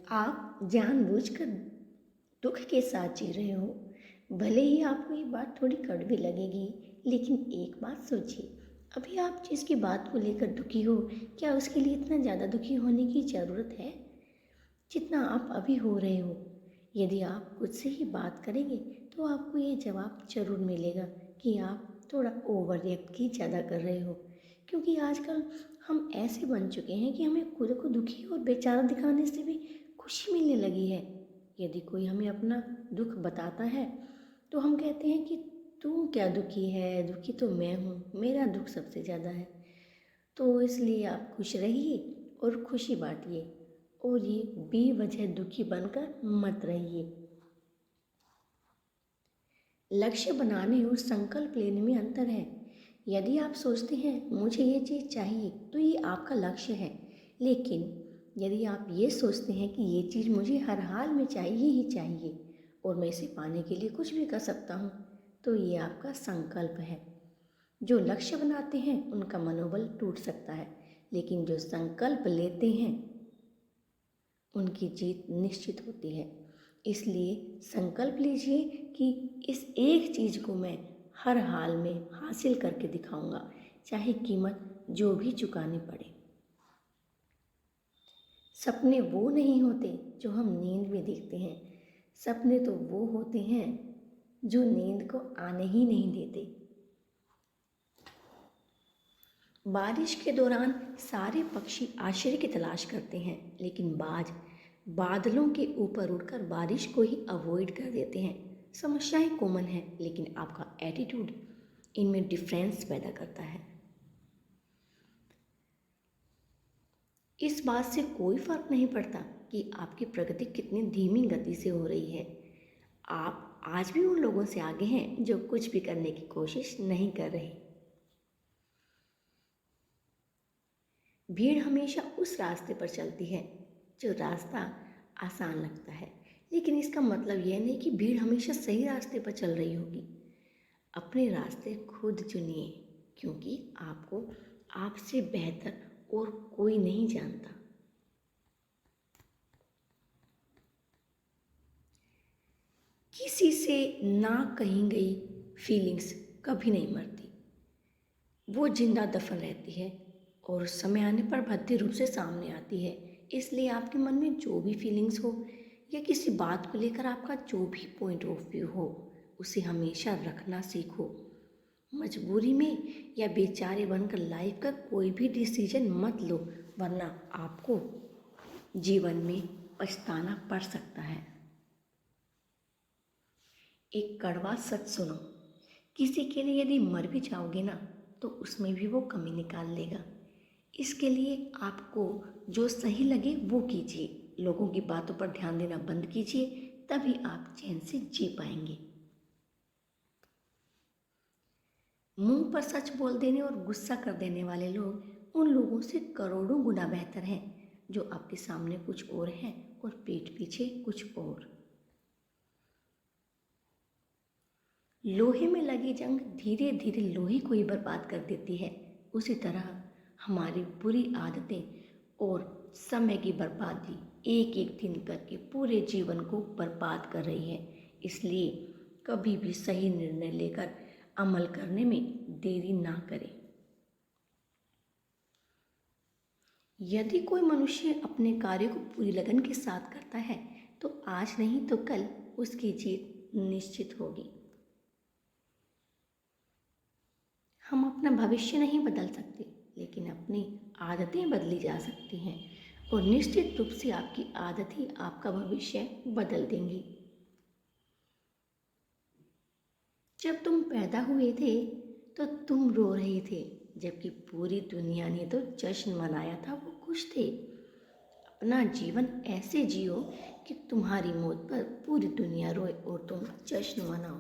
आप जानबूझकर दुख के साथ जी रहे हो। भले ही आपको ये बात थोड़ी कड़वी लगेगी, लेकिन एक बात सोचिए, अभी आप जिसकी बात को लेकर दुखी हो, क्या उसके लिए इतना ज़्यादा दुखी होने की ज़रूरत है जितना आप अभी हो रहे हो? यदि आप खुद से ही बात करेंगे तो आपको ये जवाब ज़रूर मिलेगा कि आप थोड़ा ओवर रिएक्ट ही ज़्यादा कर रहे हो। क्योंकि आजकल हम ऐसे बन चुके हैं कि हमें खुद को दुखी और बेचारा दिखाने से भी खुशी मिलने लगी है। यदि कोई हमें अपना दुख बताता है तो हम कहते हैं कि तू क्या दुखी है, दुखी तो मैं हूँ, मेरा दुख सबसे ज़्यादा है। तो इसलिए आप खुश रहिए और खुशी बांटिए, और ये बेवजह दुखी बनकर मत रहिए। लक्ष्य बनाने और संकल्प लेने में अंतर है। यदि आप सोचते हैं मुझे ये चीज़ चाहिए तो ये आपका लक्ष्य है, लेकिन यदि आप ये सोचते हैं कि ये चीज़ मुझे हर हाल में चाहिए ही चाहिए और मैं इसे पाने के लिए कुछ भी कर सकता हूँ, तो ये आपका संकल्प है। जो लक्ष्य बनाते हैं उनका मनोबल टूट सकता है, लेकिन जो संकल्प लेते हैं उनकी जीत निश्चित होती है। इसलिए संकल्प लीजिए कि इस एक चीज़ को मैं हर हाल में हासिल करके दिखाऊंगा, चाहे कीमत जो भी चुकानी पड़े। सपने वो नहीं होते जो हम नींद में देखते हैं, सपने तो वो होते हैं जो नींद को आने ही नहीं देते। बारिश के दौरान सारे पक्षी आश्रय की तलाश करते हैं, लेकिन बादलों के ऊपर उड़कर बारिश को ही अवॉइड कर देते हैं। समस्याएं कॉमन हैं, लेकिन आपका एटीट्यूड इनमें डिफरेंस पैदा करता है। इस बात से कोई फर्क नहीं पड़ता कि आपकी प्रगति कितनी धीमी गति से हो रही है। आप आज भी उन लोगों से आगे हैं जो कुछ भी करने की कोशिश नहीं कर रहे। भीड़ हमेशा उस रास्ते पर चलती है जो रास्ता आसान लगता है, लेकिन इसका मतलब यह नहीं कि भीड़ हमेशा सही रास्ते पर चल रही होगी। अपने रास्ते खुद चुनिए, क्योंकि आपको आपसे बेहतर और कोई नहीं जानता। किसी से ना कही गई फीलिंग्स कभी नहीं मरती, वो जिंदा दफन रहती है और समय आने पर भद्दे रूप से सामने आती है। इसलिए आपके मन में जो भी फीलिंग्स हो या किसी बात को लेकर आपका जो भी पॉइंट ऑफ व्यू हो, उसे हमेशा रखना सीखो। मजबूरी में या बेचारे बनकर लाइफ का कोई भी डिसीजन मत लो, वरना आपको जीवन में पछताना पड़ सकता है। एक कड़वा सच सुनो, किसी के लिए यदि मर भी जाओगे ना तो उसमें भी वो कमी निकाल लेगा। इसके लिए आपको जो सही लगे वो कीजिए। लोगों की बातों पर ध्यान देना बंद कीजिए, तभी आप चैन से जी पाएंगे। मुंह पर सच बोल देने और गुस्सा कर देने वाले लोग उन लोगों से करोड़ों गुना बेहतर हैं जो आपके सामने कुछ और हैं और पीठ पीछे कुछ और। लोहे में लगी जंग धीरे धीरे लोहे को ही बर्बाद कर देती है। उसी तरह हमारी बुरी आदतें और समय की बर्बादी एक एक दिन करके पूरे जीवन को बर्बाद कर रही है। इसलिए कभी भी सही निर्णय लेकर अमल करने में देरी ना करें। यदि कोई मनुष्य अपने कार्य को पूरी लगन के साथ करता है तो आज नहीं तो कल उसकी जीत निश्चित होगी। हम अपना भविष्य नहीं बदल सकते, लेकिन अपनी आदतें बदली जा सकती हैं और निश्चित रूप से आपकी आदत ही आपका भविष्य बदल देंगी। जब तुम पैदा हुए थे तो तुम रो रहे थे, जबकि पूरी दुनिया ने तो जश्न मनाया था, वो खुश थे। अपना जीवन ऐसे जियो कि तुम्हारी मौत पर पूरी दुनिया रोए और तुम जश्न मनाओ।